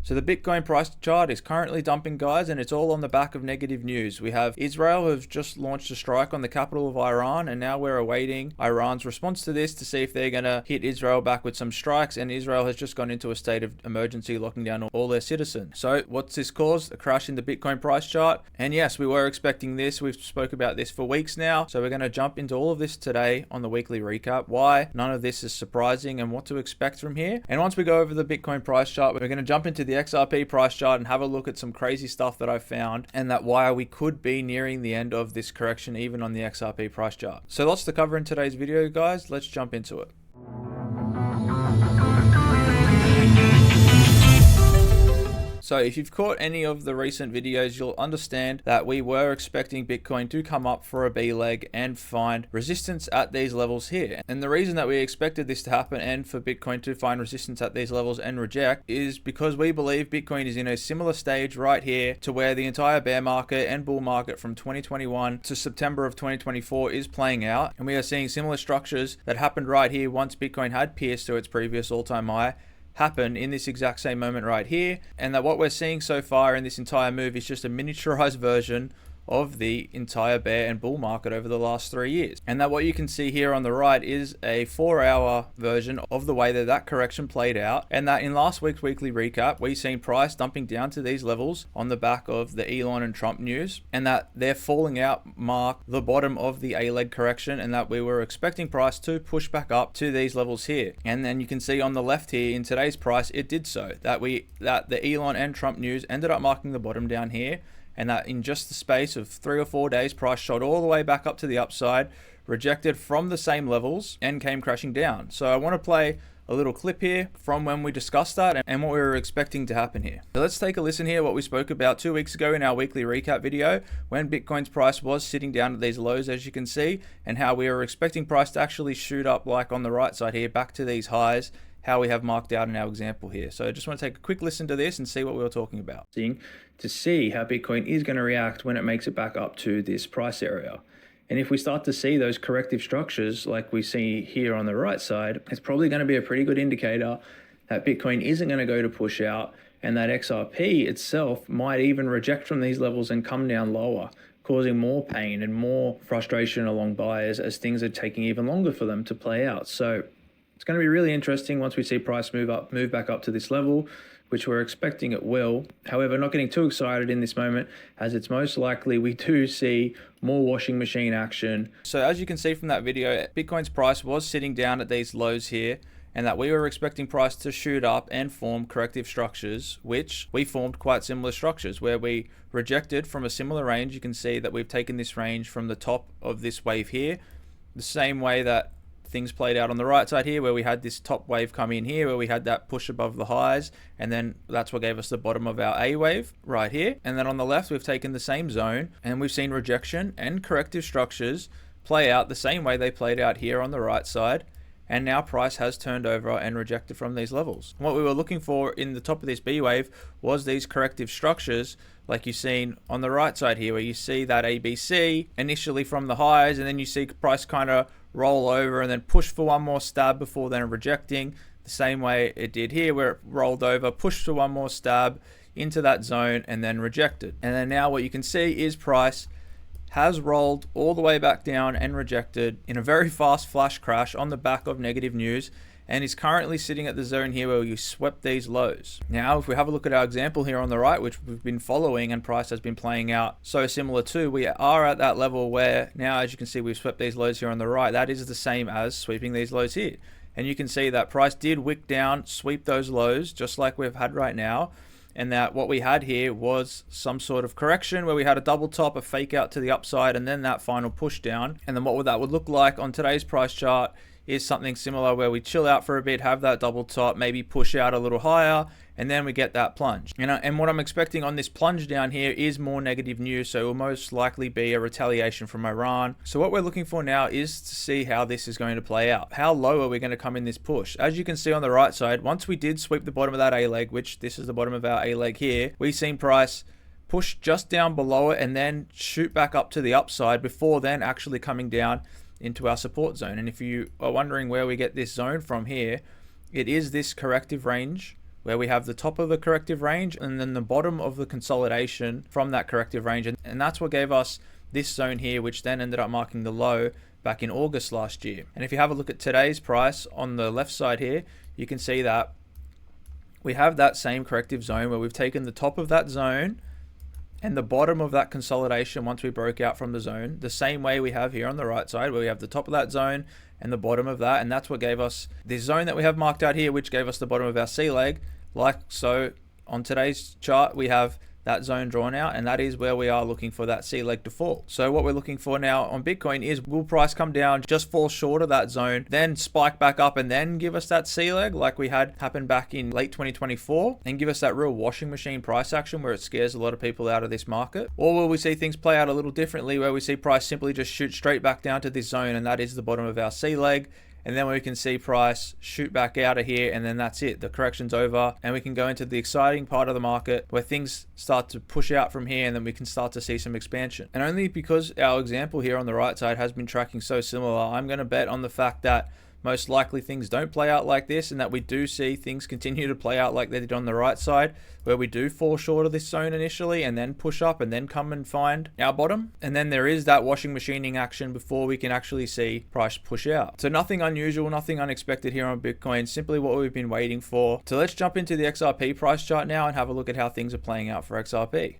So the Bitcoin price chart is currently dumping, guys, and it's all on the back of negative news. We have Israel who have just launched a strike on the capital of Iran, and now we're awaiting Iran's response to this to see if they're going to hit Israel back with some strikes, and Israel has just gone into a state of emergency, locking down all their citizens. So what's this caused? A crash in the Bitcoin price chart. And yes, we were expecting this. We've spoke about this for weeks now. So we're going to jump into all of this today on the weekly recap. Why none of this is surprising and what to expect from here. And once we go over the Bitcoin price chart, we're going to jump into the XRP price chart and have a look at some crazy stuff that I found, and that why we could be nearing the end of this correction even on the XRP price chart. So lots to cover in today's video, guys. Let's jump into it. So if you've caught any of the recent videos, you'll understand that we were expecting Bitcoin to come up for a B leg and find resistance at these levels here. And the reason that we expected this to happen and for Bitcoin to find resistance at these levels and reject is because we believe Bitcoin is in a similar stage right here to where the entire bear market and bull market from 2021 to September of 2024 is playing out. And we are seeing similar structures that happened right here once Bitcoin had pierced to its previous all-time high happen in this exact same moment right here, and that what we're seeing so far in this entire move is just a miniaturized version of the entire bear and bull market over the last 3 years. And that what you can see here on the right is a 4-hour version of the way that that correction played out, and that in last week's weekly recap we seen price dumping down to these levels on the back of the Elon and Trump news, and that their falling out mark the bottom of the A-leg correction, and that we were expecting price to push back up to these levels here. And then you can see on the left here in today's price it did so, that the Elon and Trump news ended up marking the bottom down here, and that in just the space of 3 or 4 days, price shot all the way back up to the upside, rejected from the same levels, and came crashing down. So I want to play a little clip here from when we discussed that and what we were expecting to happen here. So let's take a listen here what we spoke about 2 weeks ago in our weekly recap video when Bitcoin's price was sitting down at these lows, as you can see, and how we were expecting price to actually shoot up like on the right side here back to these highs, how we have marked out in our example here. So I just want to take a quick listen to this and see what we were talking about. To see how Bitcoin is going to react when it makes it back up to this price area. And if we start to see those corrective structures like we see here on the right side, it's probably going to be a pretty good indicator that Bitcoin isn't going to go to push out, and that XRP itself might even reject from these levels and come down lower, causing more pain and more frustration along buyers as things are taking even longer for them to play out. So it's going to be really interesting once we see price move back up to this level, which we're expecting it will. However, not getting too excited in this moment, as it's most likely we do see more washing machine action. So as you can see from that video, Bitcoin's price was sitting down at these lows here, and that we were expecting price to shoot up and form corrective structures, which we formed quite similar structures where we rejected from a similar range. You can see that we've taken this range from the top of this wave here, the same way that things played out on the right side here, where we had this top wave come in here, where we had that push above the highs, and then that's what gave us the bottom of our A wave right here. And then on the left, we've taken the same zone and we've seen rejection and corrective structures play out the same way they played out here on the right side. And now price has turned over and rejected from these levels. What we were looking for in the top of this B wave was these corrective structures like you've seen on the right side here, where you see that ABC initially from the highs, and then you see price kind of roll over and then push for one more stab before then rejecting, the same way it did here, where it rolled over, pushed for one more stab into that zone and then rejected. And then now what you can see is price has rolled all the way back down and rejected in a very fast flash crash on the back of negative news, and is currently sitting at the zone here where you swept these lows. Now, if we have a look at our example here on the right, which we've been following and price has been playing out so similar to, we are at that level where now, as you can see, we've swept these lows here on the right. That is the same as sweeping these lows here. And you can see that price did wick down, sweep those lows, just like we've had right now. And that what we had here was some sort of correction where we had a double top, a fake out to the upside, and then that final push down. And then what that would look like on today's price chart is something similar, where we chill out for a bit, have that double top, maybe push out a little higher, and then we get that plunge. And what I'm expecting on this plunge down here is more negative news, so it will most likely be a retaliation from Iran. So what we're looking for now is to see how this is going to play out. How low are we going to come in this push? As you can see on the right side, once we did sweep the bottom of that A leg, which this is the bottom of our A leg here, we've seen price push just down below it and then shoot back up to the upside before then actually coming down into our support zone. And if you are wondering where we get this zone from here, it is this corrective range where we have the top of the corrective range and then the bottom of the consolidation from that corrective range. And that's what gave us this zone here, which then ended up marking the low back in August last year. And if you have a look at today's price on the left side here, you can see that we have that same corrective zone where we've taken the top of that zone and the bottom of that consolidation once we broke out from the zone, the same way we have here on the right side, where we have the top of that zone and the bottom of that. And that's what gave us this zone that we have marked out here, which gave us the bottom of our C leg. Like so, on today's chart, we have that zone drawn out, and that is where we are looking for that C leg to fall. So what we're looking for now on Bitcoin is, will price come down, just fall short of that zone, then spike back up and then give us that C leg like we had happen back in late 2024 and give us that real washing machine price action where it scares a lot of people out of this market? Or will we see things play out a little differently, where we see price simply just shoot straight back down to this zone, and that is the bottom of our C leg? And then we can see price shoot back out of here, and then that's it. The correction's over, and we can go into the exciting part of the market where things start to push out from here, and then we can start to see some expansion. And only because our example here on the right side has been tracking so similar, I'm going to bet on the fact that most likely things don't play out like this, and that we do see things continue to play out like they did on the right side, where we do fall short of this zone initially and then push up and then come and find our bottom. And then there is that washing machining action before we can actually see price push out. So nothing unusual, nothing unexpected here on Bitcoin, simply what we've been waiting for. So let's jump into the XRP price chart now and have a look at how things are playing out for XRP.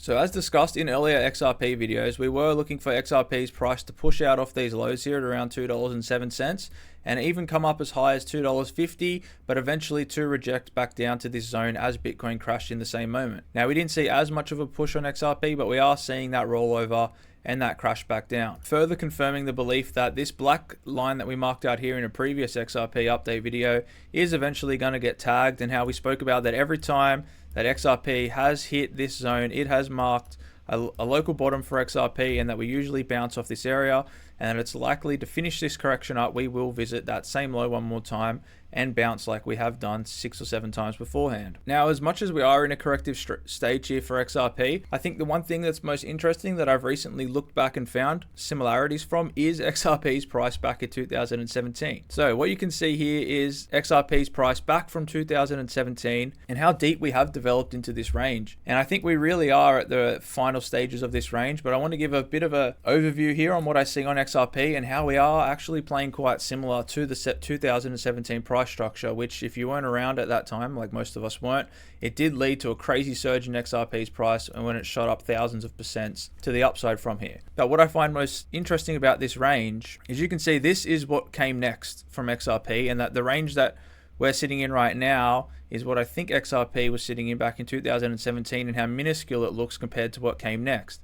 So as discussed in earlier XRP videos, we were looking for XRP's price to push out off these lows here at around $2.07 and even come up as high as $2.50, but eventually to reject back down to this zone as Bitcoin crashed in the same moment. Now, we didn't see as much of a push on XRP, but we are seeing that rollover and that crash back down, further confirming the belief that this black line that we marked out here in a previous XRP update video is eventually going to get tagged, and how we spoke about that every time that XRP has hit this zone, it has marked a local bottom for XRP, and that we usually bounce off this area, and that it's likely to finish this correction up. We will visit that same low one more time and bounce like we have done 6 or 7 times beforehand. Now, as much as we are in a corrective stage here for XRP, I think the one thing that's most interesting that I've recently looked back and found similarities from is XRP's price back in 2017. So what you can see here is XRP's price back from 2017 and how deep we have developed into this range. And I think we really are at the final stages of this range, but I want to give a bit of an overview here on what I see on XRP and how we are actually playing quite similar to the 2017 price structure, which, if you weren't around at that time, like most of us weren't, it did lead to a crazy surge in XRP's price, and when it shot up thousands of percents to the upside from here. But what I find most interesting about this range is you can see this is what came next from XRP, and that the range that we're sitting in right now is what I think XRP was sitting in back in 2017, and how minuscule it looks compared to what came next.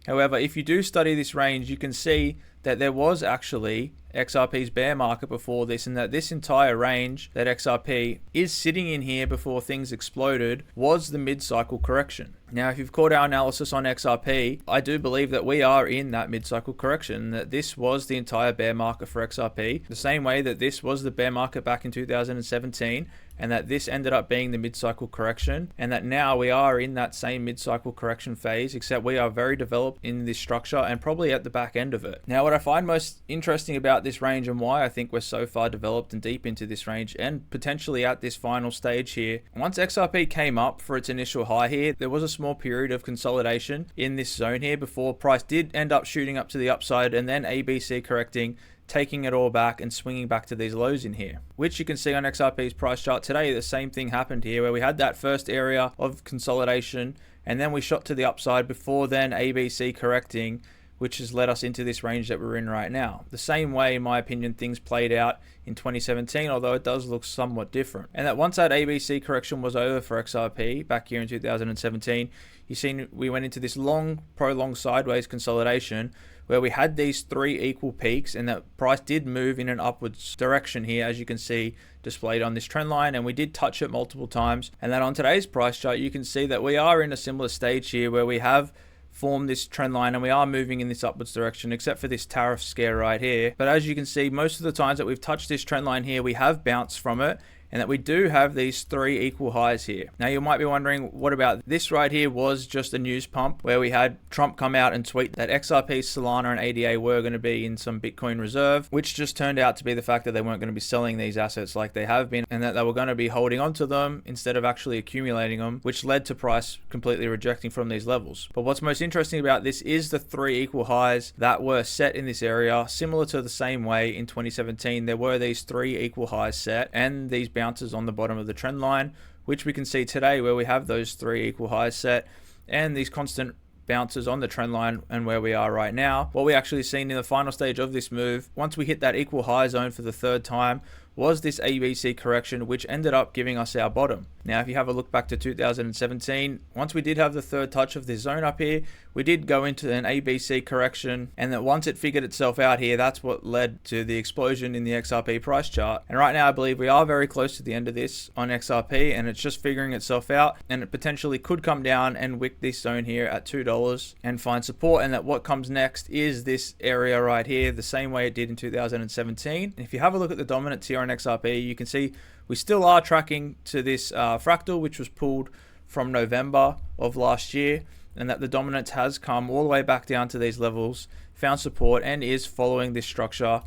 However, if you do study this range, you can see that there was actually XRP's bear market before this, and that this entire range that XRP is sitting in here before things exploded was the mid-cycle correction. Now, if you've caught our analysis on XRP, I do believe that we are in that mid-cycle correction, that this was the entire bear market for XRP, the same way that this was the bear market back in 2017, and that this ended up being the mid-cycle correction, and that now we are in that same mid-cycle correction phase, except we are very developed in this structure and probably at the back end of it. Now, what I find most interesting about this range, and why I think we're so far developed and deep into this range and potentially at this final stage here, once XRP came up for its initial high here, there was a small period of consolidation in this zone here before price did end up shooting up to the upside, and then ABC correcting, taking it all back and swinging back to these lows in here, which you can see on XRP's price chart today. The same thing happened here, where we had that first area of consolidation, and then we shot to the upside before then ABC correcting, which has led us into this range that we're in right now. The same way, in my opinion, things played out in 2017, although it does look somewhat different. And that once that ABC correction was over for XRP back here in 2017, you seen we went into this prolonged sideways consolidation where we had these 3 equal peaks, and that price did move in an upwards direction here, as you can see displayed on this trend line, and we did touch it multiple times. And then on today's price chart, you can see that we are in a similar stage here where we have form this trend line and we are moving in this upwards direction, except for this tariff scare right here. But as you can see, most of the times that we've touched this trend line here, we have bounced from it, and that we do have these 3 equal highs here. Now you might be wondering, what about this right here was just a news pump where we had Trump come out and tweet that XRP, Solana, and ADA were going to be in some Bitcoin reserve, which just turned out to be the fact that they weren't going to be selling these assets like they have been, and that they were going to be holding onto them instead of actually accumulating them, which led to price completely rejecting from these levels. But what's most interesting about this is the 3 equal highs that were set in this area, similar to the same way in 2017 there were these 3 equal highs set and these bounces on the bottom of the trend line, which we can see today where we have those 3 equal highs set and these constant bounces on the trend line. And where we are right now, what we actually seen in the final stage of this move, once we hit that equal high zone for the 3rd time, was this ABC correction, which ended up giving us our bottom. Now, if you have a look back to 2017, once we did have the 3rd touch of this zone up here, we did go into an ABC correction, and that once it figured itself out here, that's what led to the explosion in the XRP price chart. And right now, I believe we are very close to the end of this on XRP, and it's just figuring itself out, and it potentially could come down and wick this zone here at $2 and find support, and that what comes next is this area right here, the same way it did in 2017. And if you have a look at the dominance here on XRP, you can see we still are tracking to this fractal, which was pulled from November of last year, and that the dominance has come all the way back down to these levels, found support, and is following this structure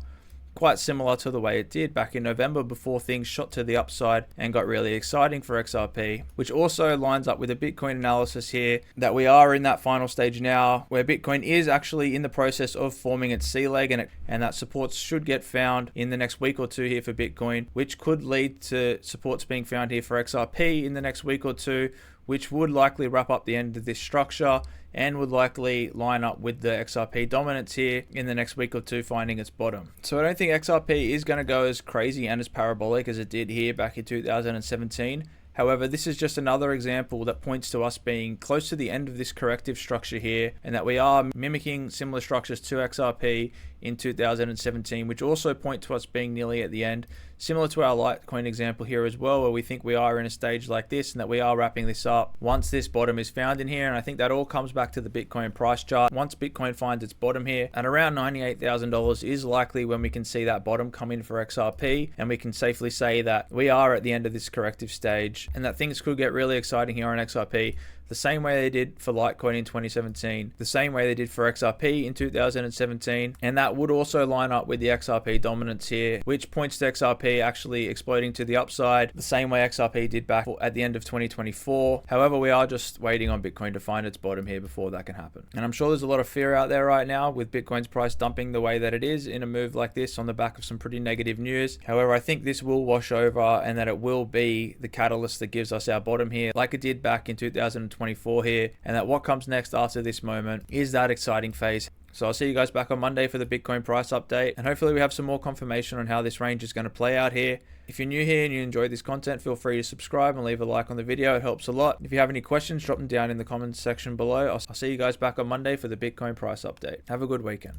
quite similar to the way it did back in November before things shot to the upside and got really exciting for XRP, which also lines up with a Bitcoin analysis here that we are in that final stage now where Bitcoin is actually in the process of forming its C leg, and that supports should get found in the next week or 2 here for Bitcoin, which could lead to supports being found here for XRP in the next week or 2, which would likely wrap up the end of this structure and would likely line up with the XRP dominance here in the next week or 2 finding its bottom. So I don't think XRP is going to go as crazy and as parabolic as it did here back in 2017. However, this is just another example that points to us being close to the end of this corrective structure here, and that we are mimicking similar structures to XRP in 2017, which also point to us being nearly at the end, similar to our Litecoin example here as well, where we think we are in a stage like this and that we are wrapping this up once this bottom is found in here. And I think that all comes back to the Bitcoin price chart. Once Bitcoin finds its bottom here at around $98,000 is likely when we can see that bottom come in for XRP, and we can safely say that we are at the end of this corrective stage and that things could get really exciting here on XRP, the same way they did for Litecoin in 2017, the same way they did for XRP in 2017, and that would also line up with the XRP dominance here, which points to XRP actually exploding to the upside, the same way XRP did back at the end of 2024. However, we are just waiting on Bitcoin to find its bottom here before that can happen. And I'm sure there's a lot of fear out there right now with Bitcoin's price dumping the way that it is in a move like this on the back of some pretty negative news. However, I think this will wash over and that it will be the catalyst that gives us our bottom here, like it did back in 2024 here, and that what comes next after this moment is that exciting phase. So I'll see you guys back on Monday for the Bitcoin price update, and hopefully we have some more confirmation on how this range is going to play out here. If you're new here and you enjoyed this content, feel free to subscribe and leave a like on the video. It helps a lot. If you have any questions, drop them down in the comments section below. I'll see you guys back on Monday for the Bitcoin price update. Have a good weekend.